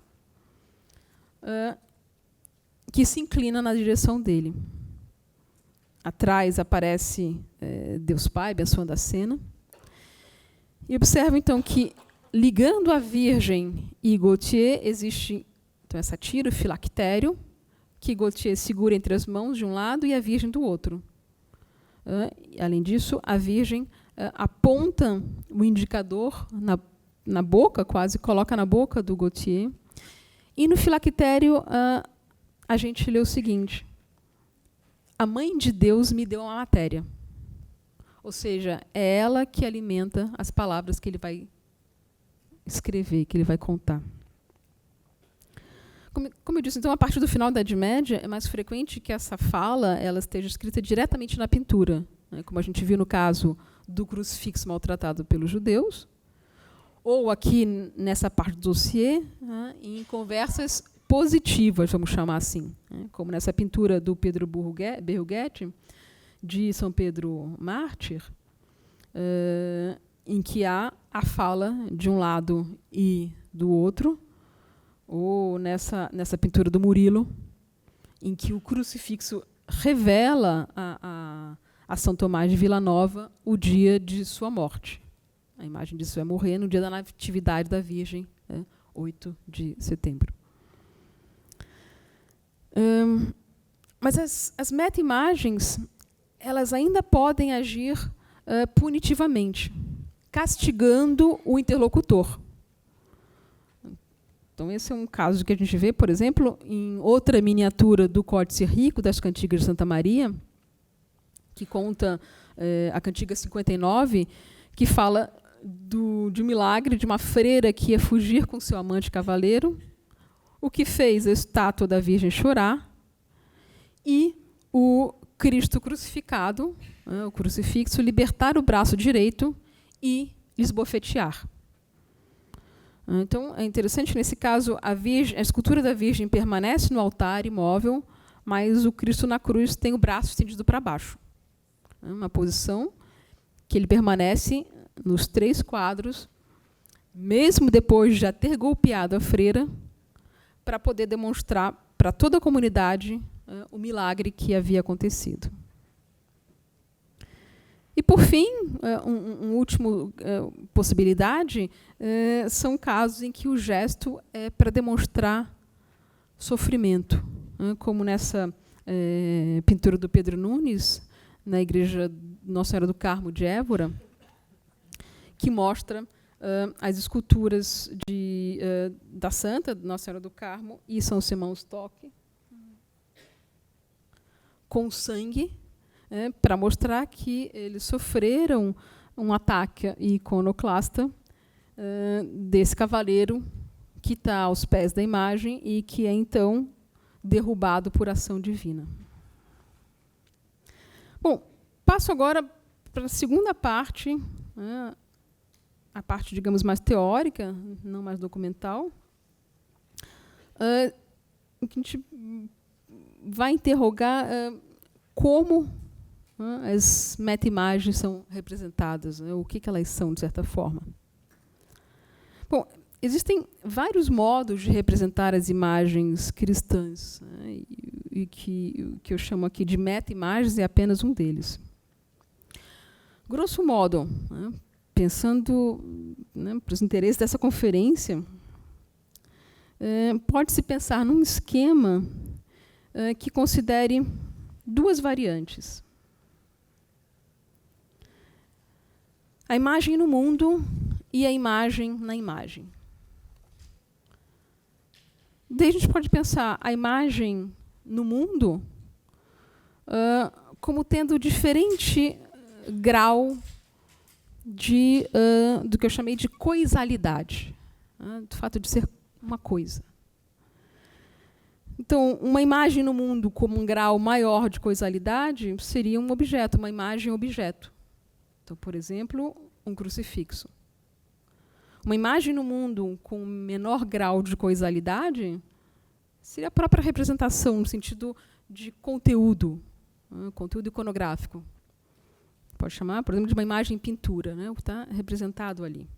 que se inclina na direção dele. Atrás aparece Deus Pai, abençoando a cena. E observo, então, que, ligando a Virgem e Gautier, existe então, essa tira, o filactério, que Gautier segura entre as mãos de um lado e a Virgem do outro. Além disso, a Virgem aponta o indicador na boca, quase coloca na boca do Gautier. E no filactério, a gente lê o seguinte: a Mãe de Deus me deu uma matéria. Ou seja, é ela que alimenta as palavras que ele vai escrever, que ele vai contar. Como eu disse, então, a partir do final da Idade Média, é mais frequente que essa fala ela esteja escrita diretamente na pintura, como a gente viu no caso do crucifixo maltratado pelos judeus, ou aqui nessa parte do dossiê, em conversas positivas, vamos chamar assim, como nessa pintura do Pedro Berruguete, de São Pedro Mártir, em que há a fala de um lado e do outro, ou nessa pintura do Murilo, em que o crucifixo revela a São Tomás de Vilanova o dia de sua morte. A imagem disso é morrer no dia da Natividade da Virgem, 8 de setembro. Mas as meta-imagens, elas ainda podem agir punitivamente, castigando o interlocutor. Então, esse é um caso que a gente vê, por exemplo, em outra miniatura do Códice Rico das Cantigas de Santa Maria, que conta a Cantiga 59, que fala de um milagre de uma freira que ia fugir com seu amante cavaleiro, o que fez a estátua da Virgem chorar, e o Cristo crucificado, o crucifixo, libertar o braço direito e esbofetear. Então, é interessante, nesse caso, a escultura da Virgem permanece no altar imóvel, mas o Cristo na cruz tem o braço estendido para baixo. Uma posição que ele permanece nos 3 quadros, mesmo depois de já ter golpeado a freira, para poder demonstrar para toda a comunidade o milagre que havia acontecido. E, por fim, uma última possibilidade são casos em que o gesto é para demonstrar sofrimento, como nessa pintura do Pedro Nunes, na igreja Nossa Senhora do Carmo de Évora, que mostra as esculturas da Santa, Nossa Senhora do Carmo e São Simão Stock, com sangue, para mostrar que eles sofreram um ataque iconoclasta desse cavaleiro que está aos pés da imagem e que é, então, derrubado por ação divina. Bom, passo agora para a segunda parte, a parte, digamos, mais teórica, não mais documental, que a gente vai interrogar como as meta-imagens são representadas, o que elas são, de certa forma. Bom, existem vários modos de representar as imagens cristãs, e que eu chamo aqui de meta-imagens é apenas um deles. Grosso modo, pensando para os interesses dessa conferência, pode-se pensar num esquema que considere duas variantes. A imagem no mundo e a imagem na imagem. Daí a gente pode pensar a imagem no mundo como tendo diferente grau do que eu chamei de coisalidade, do fato de ser uma coisa. Então, uma imagem no mundo como um grau maior de coisalidade seria um objeto, uma imagem-objeto. Então, por exemplo, um crucifixo. Uma imagem no mundo com menor grau de coisalidade seria a própria representação, no sentido de conteúdo, conteúdo iconográfico. Pode chamar, por exemplo, de uma imagem pintura, o que está representado ali.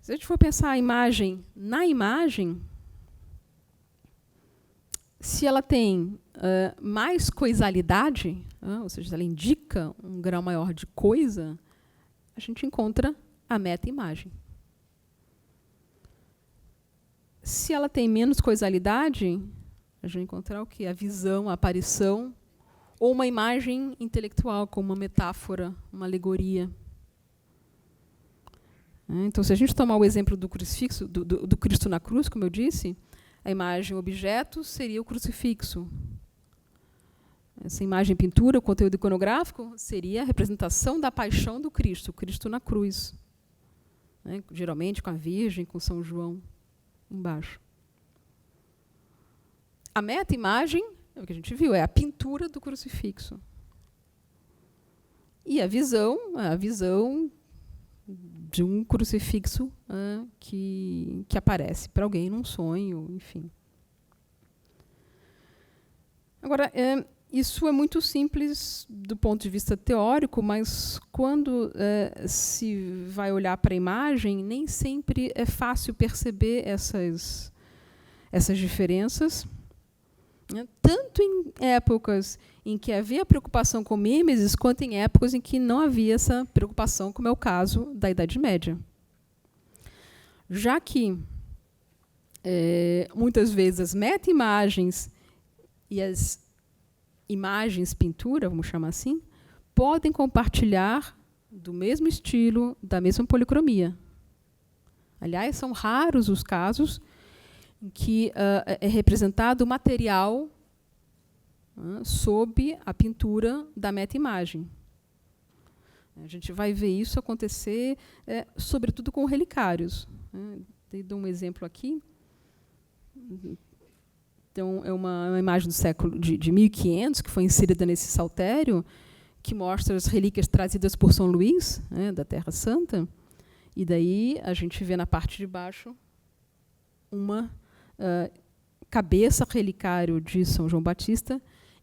Se a gente for pensar a imagem na imagem, se ela tem mais coisalidade, ou seja, ela indica um grau maior de coisa, a gente encontra a meta-imagem. Se ela tem menos coisalidade, a gente vai encontrar o quê? A visão, a aparição, ou uma imagem intelectual, como uma metáfora, uma alegoria. Então, se a gente tomar o exemplo do crucifixo, do Cristo na cruz, como eu disse, a imagem objeto seria o crucifixo. Essa imagem pintura, o conteúdo iconográfico, seria a representação da paixão do Cristo, o Cristo na cruz. Geralmente com a Virgem, com São João embaixo. A meta-imagem, é o que a gente viu, é a pintura do crucifixo. E a visão de um crucifixo que aparece para alguém num sonho, enfim. Agora, isso é muito simples do ponto de vista teórico, mas quando se vai olhar para a imagem, nem sempre é fácil perceber essas diferenças, tanto em épocas em que havia preocupação com mimesis, quanto em épocas em que não havia essa preocupação, como é o caso da Idade Média. Já que, muitas vezes, as meta-imagens e as imagens pintura, vamos chamar assim, podem compartilhar do mesmo estilo, da mesma policromia. Aliás, são raros os casos em que é representado o material sob a pintura da meta-imagem. A gente vai ver isso acontecer, sobretudo com relicários. Dou um exemplo aqui. Então, é uma imagem do século de 1500, que foi inserida nesse saltério, que mostra as relíquias trazidas por São Luís, da Terra Santa. E daí a gente vê na parte de baixo uma cabeça relicário de São João Batista,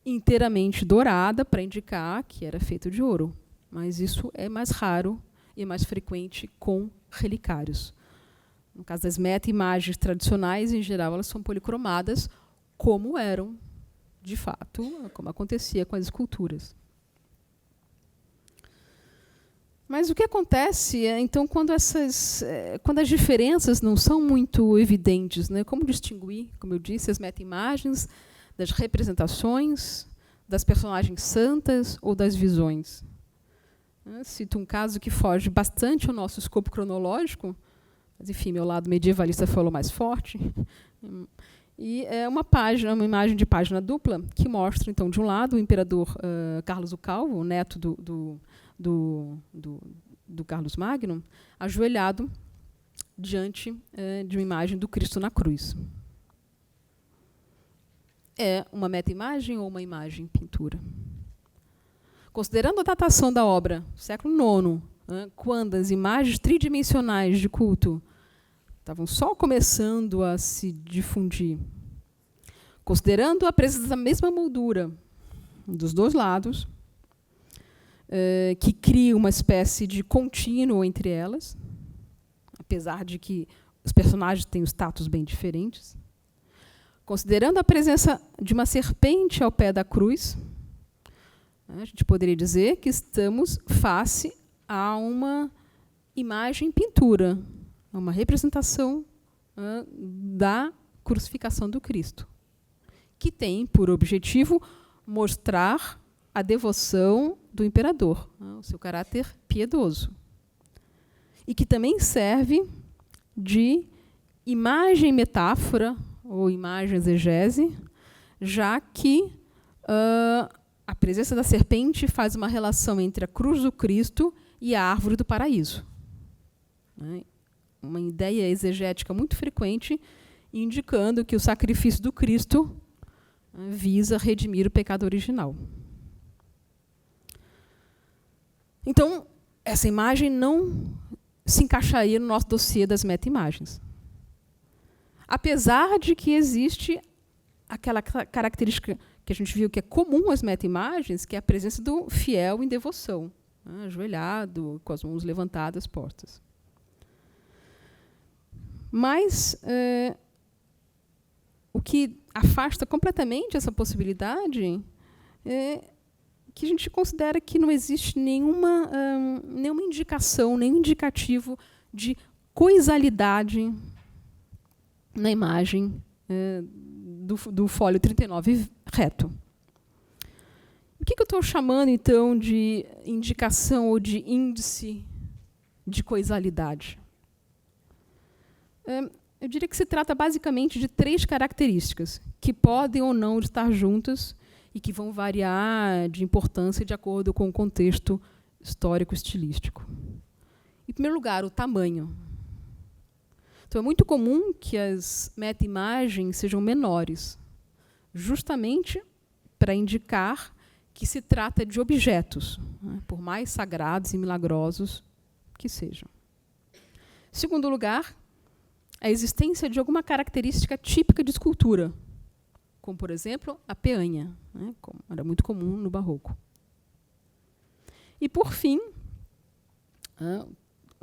inteiramente dourada, para indicar que era feito de ouro. Mas isso é mais raro e mais frequente com relicários. No caso das meta-imagens tradicionais, em geral, elas são policromadas, como eram, de fato, como acontecia com as esculturas. Mas o que acontece então quando as diferenças não são muito evidentes, Como distinguir, como eu disse, as meta-imagens das representações, das personagens santas ou das visões? Cito um caso que foge bastante ao nosso escopo cronológico, mas, enfim, meu lado medievalista falou mais forte. E é uma imagem de página dupla, que mostra, então, de um lado, o imperador Carlos o Calvo, o neto do Carlos Magno, ajoelhado diante de uma imagem do Cristo na cruz. É uma meta-imagem ou uma imagem pintura? Considerando a datação da obra, século IX, quando as imagens tridimensionais de culto estavam só começando a se difundir, considerando a presença da mesma moldura dos dois lados, que cria uma espécie de contínuo entre elas, apesar de que os personagens têm status bem diferentes, considerando a presença de uma serpente ao pé da cruz, a gente poderia dizer que estamos face a uma imagem pintura, a uma representação da crucificação do Cristo, que tem por objetivo mostrar a devoção do imperador, o seu caráter piedoso, e que também serve de imagem metáfora ou imagem exegese, já que a presença da serpente faz uma relação entre a cruz do Cristo e a árvore do paraíso. Uma ideia exegética muito frequente, indicando que o sacrifício do Cristo visa redimir o pecado original. Então, essa imagem não se encaixaria no nosso dossiê das meta-imagens. Apesar de que existe aquela característica que a gente viu que é comum às meta-imagens, que é a presença do fiel em devoção, ajoelhado, com as mãos levantadas, postas. Mas o que afasta completamente essa possibilidade é que a gente considera que não existe nenhuma indicação, nenhum indicativo de coisalidade na imagem do fólio 39 reto. O que eu estou chamando, então, de indicação ou de índice de coisalidade? Eu diria que se trata basicamente de 3 características que podem ou não estar juntas e que vão variar de importância de acordo com o contexto histórico-estilístico. Em primeiro lugar, o tamanho. Então, é muito comum que as meta-imagens sejam menores, justamente para indicar que se trata de objetos, por mais sagrados e milagrosos que sejam. Em segundo lugar, a existência de alguma característica típica de escultura, como, por exemplo, a peanha, como era muito comum no Barroco. E, por fim, a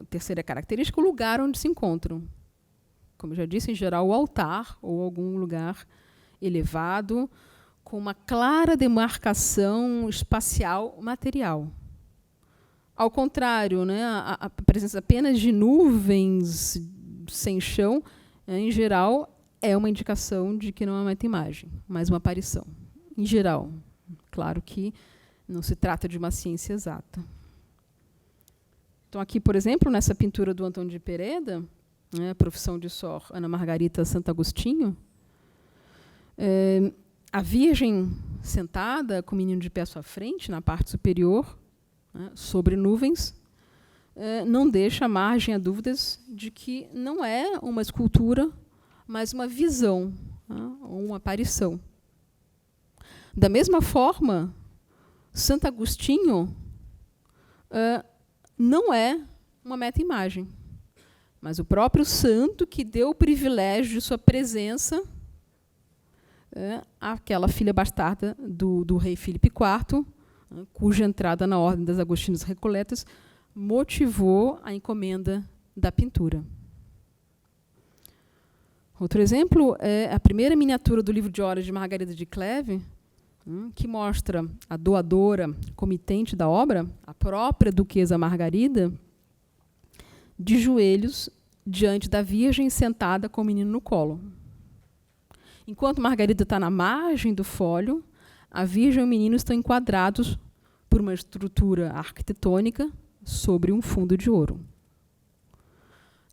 terceira característica, o lugar onde se encontram. Como eu já disse, em geral, o altar ou algum lugar elevado, com uma clara demarcação espacial material. Ao contrário, a presença apenas de nuvens sem chão, em geral, é uma indicação de que não é uma meta-imagem, mas uma aparição. Em geral, claro que não se trata de uma ciência exata. Então, aqui, por exemplo, nessa pintura do Antônio de Pereda, a Profissão de Sor Ana Margarita Santo Agostinho, a Virgem sentada, com o menino de pé à sua frente, na parte superior, sobre nuvens, não deixa margem a dúvidas de que não é uma escultura, mas uma visão, ou uma aparição. Da mesma forma, Santo Agostinho não é uma meta-imagem, mas o próprio santo que deu o privilégio de sua presença àquela filha bastarda do rei Filipe IV, cuja entrada na Ordem das Agostinas Recoletas motivou a encomenda da pintura. Outro exemplo é a primeira miniatura do livro de horas de Margarida de Clèves, que mostra a doadora comitente da obra, a própria duquesa Margarida, de joelhos diante da Virgem sentada com o menino no colo. Enquanto Margarida está na margem do fólio, a Virgem e o menino estão enquadrados por uma estrutura arquitetônica sobre um fundo de ouro.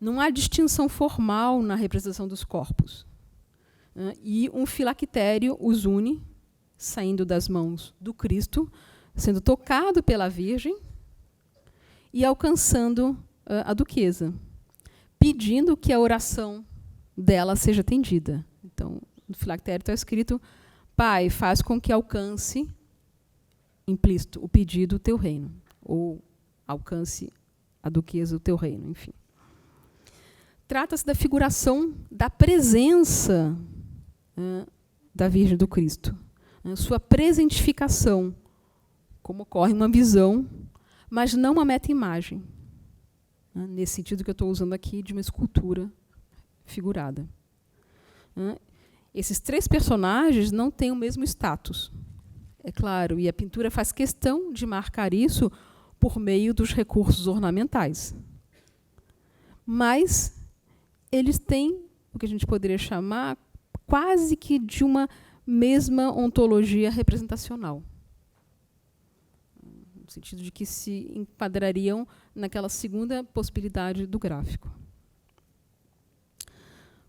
Não há distinção formal na representação dos corpos. e um filactério os une, saindo das mãos do Cristo, sendo tocado pela Virgem e alcançando a duquesa, pedindo que a oração dela seja atendida. Então, no filactério está escrito: Pai, faz com que alcance, implícito, o pedido, o teu reino. Ou alcance a duquesa, o teu reino, enfim. Trata-se da figuração da presença da Virgem do Cristo. Sua presentificação, como ocorre uma visão, mas não uma meta-imagem. Nesse sentido que eu estou usando aqui de uma escultura figurada. Esses três personagens não têm o mesmo status, é claro, e a pintura faz questão de marcar isso por meio dos recursos ornamentais. Mas eles têm o que a gente poderia chamar quase que de uma mesma ontologia representacional, no sentido de que se enquadrariam naquela segunda possibilidade do gráfico.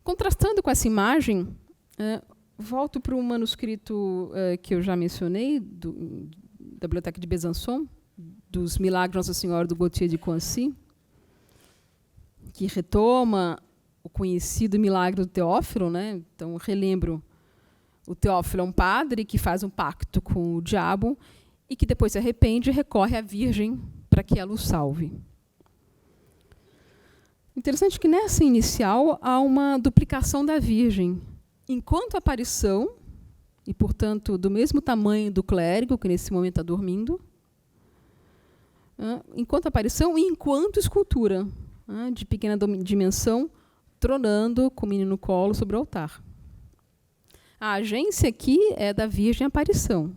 Contrastando com essa imagem, volto para um manuscrito que eu já mencionei, da Biblioteca de Besançon, dos Milagres de Nossa Senhora do Gautier de Coancy, que retoma o conhecido milagre do Teófilo. Então, relembro, o Teófilo é um padre que faz um pacto com o diabo e que depois se arrepende e recorre à Virgem para que ela o salve. Interessante que nessa inicial há uma duplicação da Virgem, enquanto aparição, e, portanto, do mesmo tamanho do clérigo, que nesse momento está dormindo, enquanto aparição e enquanto escultura, de pequena dimensão, tronando com o menino no colo sobre o altar. A agência aqui é da Virgem Aparição.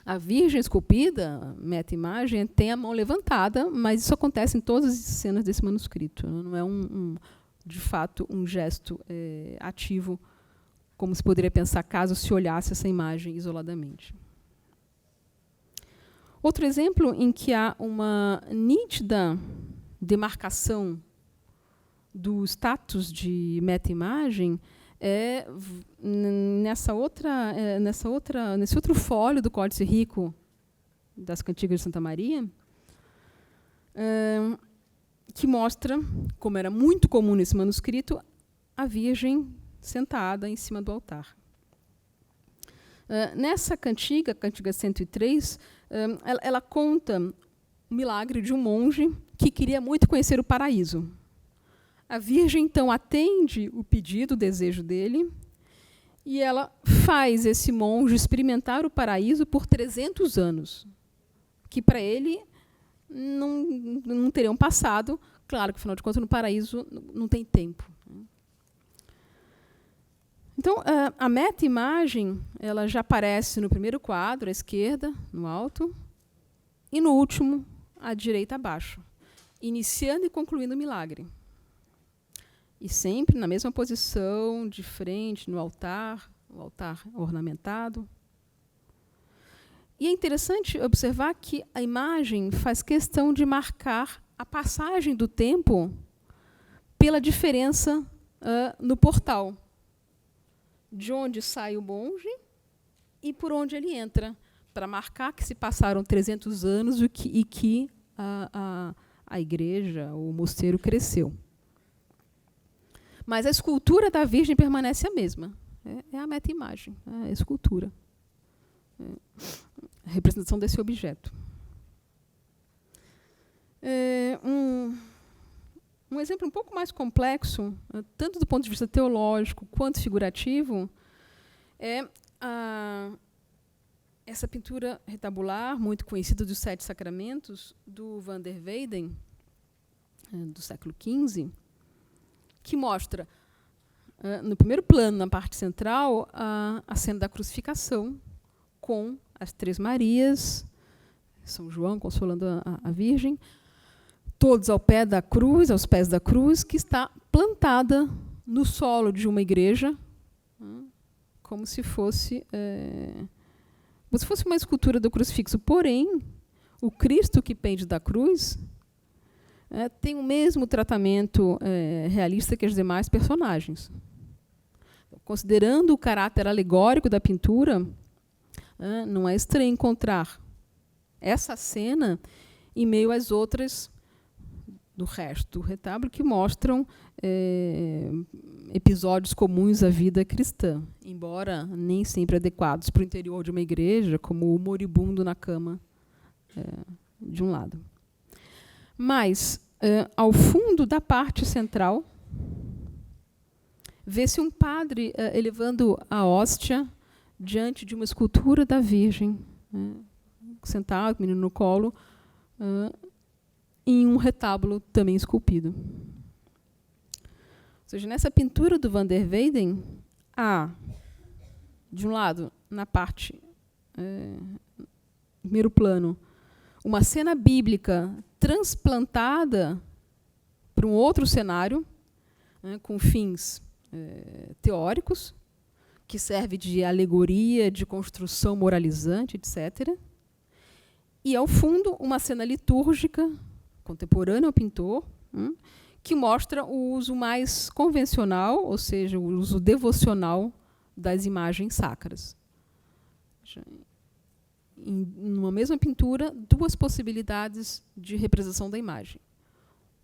A Virgem esculpida, meta-imagem, tem a mão levantada, mas isso acontece em todas as cenas desse manuscrito. Não é, de fato, um gesto ativo, como se poderia pensar caso se olhasse essa imagem isoladamente. Outro exemplo em que há uma nítida demarcação do status de meta-imagem é nesse outro fólio do Códice Rico das Cantigas de Santa Maria, que mostra, como era muito comum nesse manuscrito, a Virgem sentada em cima do altar. Nessa cantiga, Cantiga 103, ela conta o milagre de um monge que queria muito conhecer o paraíso. A Virgem, então, atende o pedido, o desejo dele, e ela faz esse monge experimentar o paraíso por 300 anos, que para ele não teriam passado. Claro que, afinal de contas, no paraíso não tem tempo. Então, a meta-imagem ela já aparece no primeiro quadro, à esquerda, no alto, e no último, à direita, abaixo, iniciando e concluindo o milagre. E sempre na mesma posição, de frente, no altar, o altar ornamentado. E é interessante observar que a imagem faz questão de marcar a passagem do tempo pela diferença no portal, de onde sai o monge e por onde ele entra, para marcar que se passaram 300 anos e que a igreja, o mosteiro, cresceu. Mas a escultura da Virgem permanece a mesma. É a meta-imagem, é a escultura. A representação desse objeto. Um exemplo um pouco mais complexo, tanto do ponto de vista teológico quanto figurativo, é essa pintura retabular, muito conhecida dos Sete Sacramentos, do Van der Weyden, do século XV, que mostra, no primeiro plano, na parte central, a cena da crucificação, com as Três Marias, São João consolando a Virgem, todos ao pé da cruz, aos pés da cruz, que está plantada no solo de uma igreja, como se fosse uma escultura do crucifixo. Porém, o Cristo que pende da cruz tem o mesmo tratamento realista que os demais personagens. considerando o caráter alegórico da pintura, não é estranho encontrar essa cena em meio às outras do resto do retábulo que mostram episódios comuns à vida cristã, embora nem sempre adequados para o interior de uma igreja, como o moribundo na cama de um lado. Mas, ao fundo da parte central, vê-se um padre elevando a hóstia diante de uma escultura da Virgem, sentado, menino no colo, em um retábulo também esculpido. Ou seja, nessa pintura do Van der Weyden, há, de um lado, na parte, primeiro plano, uma cena bíblica transplantada para um outro cenário, com fins teóricos, que serve de alegoria, de construção moralizante, etc. E, ao fundo, uma cena litúrgica, contemporânea ao pintor, que mostra o uso mais convencional, ou seja, o uso devocional das imagens sacras. Em uma mesma pintura, duas possibilidades de representação da imagem,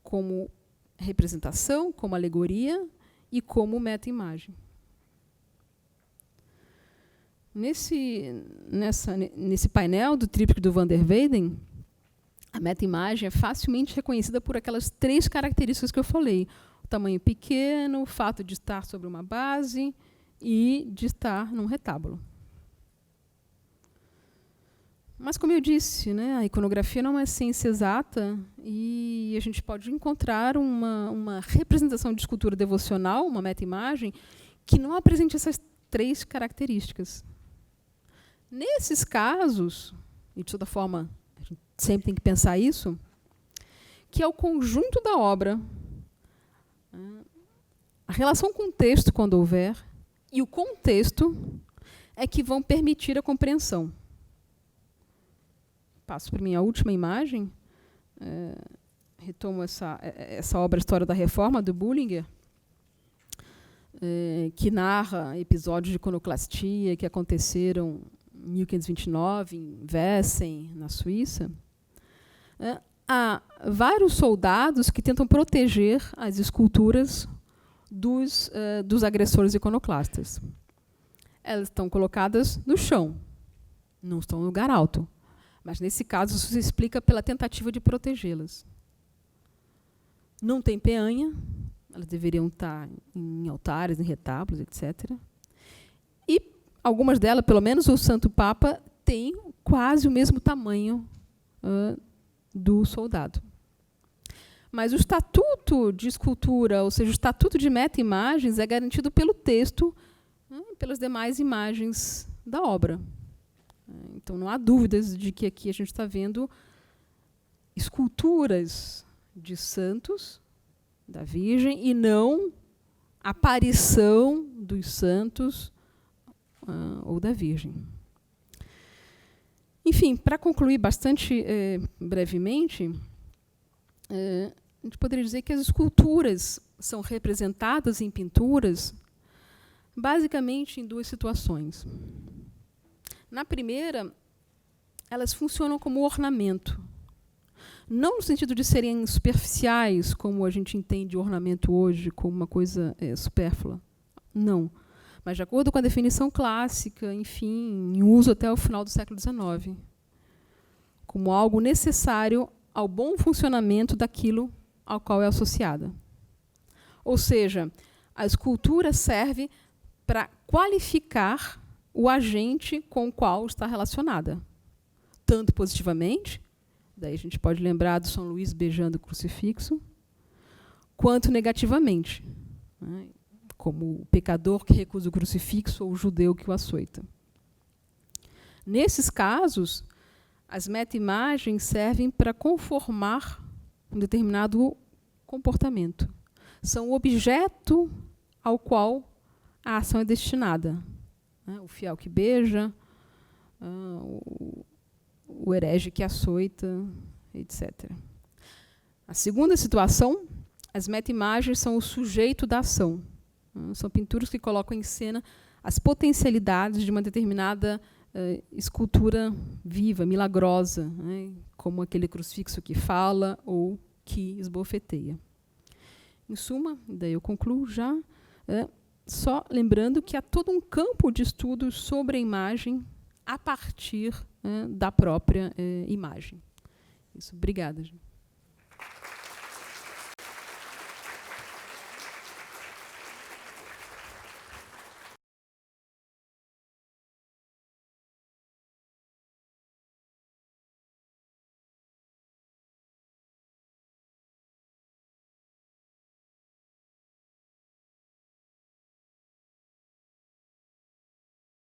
como representação, como alegoria e como meta-imagem. Nesse painel do tríptico do Van der Weyden, a meta-imagem é facilmente reconhecida por aquelas 3 características que eu falei: o tamanho pequeno, o fato de estar sobre uma base e de estar num retábulo. Mas, como eu disse, a iconografia não é ciência exata e a gente pode encontrar uma representação de escultura devocional, uma meta-imagem, que não apresente essas 3 características. Nesses casos, e de toda forma a gente sempre tem que pensar isso, que é o conjunto da obra, a relação com o texto, quando houver, e o contexto é que vão permitir a compreensão. Passo para minha última imagem, retomo essa obra História da Reforma, do Bullinger, que narra episódios de iconoclastia que aconteceram em 1529, em Wesen, na Suíça. Há vários soldados que tentam proteger as esculturas dos agressores iconoclastas. Elas estão colocadas no chão, não estão em lugar alto. Mas, nesse caso, isso se explica pela tentativa de protegê-las. Não tem peanha, elas deveriam estar em altares, em retábulos, etc. E algumas delas, pelo menos o Santo Papa, têm quase o mesmo tamanho do soldado. Mas o estatuto de escultura, ou seja, o estatuto de meta-imagens, é garantido pelo texto, pelas demais imagens da obra. Então, não há dúvidas de que aqui a gente está vendo esculturas de santos, da Virgem, e não aparição dos santos ou da Virgem. Enfim, para concluir bastante brevemente, a gente poderia dizer que as esculturas são representadas em pinturas basicamente em 2 situações. Na primeira, elas funcionam como ornamento. Não no sentido de serem superficiais, como a gente entende o ornamento hoje, como uma coisa supérflua. Não. Mas, de acordo com a definição clássica, enfim, em uso até o final do século XIX, como algo necessário ao bom funcionamento daquilo ao qual é associada. Ou seja, a escultura serve para qualificar o agente com o qual está relacionada. Tanto positivamente, daí a gente pode lembrar do São Luís beijando o crucifixo, quanto negativamente, como o pecador que recusa o crucifixo ou o judeu que o açoita. Nesses casos, as meta-imagens servem para conformar um determinado comportamento. São o objeto ao qual a ação é destinada. O fiel que beija, o herege que açoita, etc. A segunda situação, as meta-imagens são o sujeito da ação. São pinturas que colocam em cena as potencialidades de uma determinada escultura viva, milagrosa, né, como aquele crucifixo que fala ou que esbofeteia. Em suma, daí eu concluo já, só lembrando que há todo um campo de estudo sobre a imagem a partir da própria imagem. Isso, obrigada.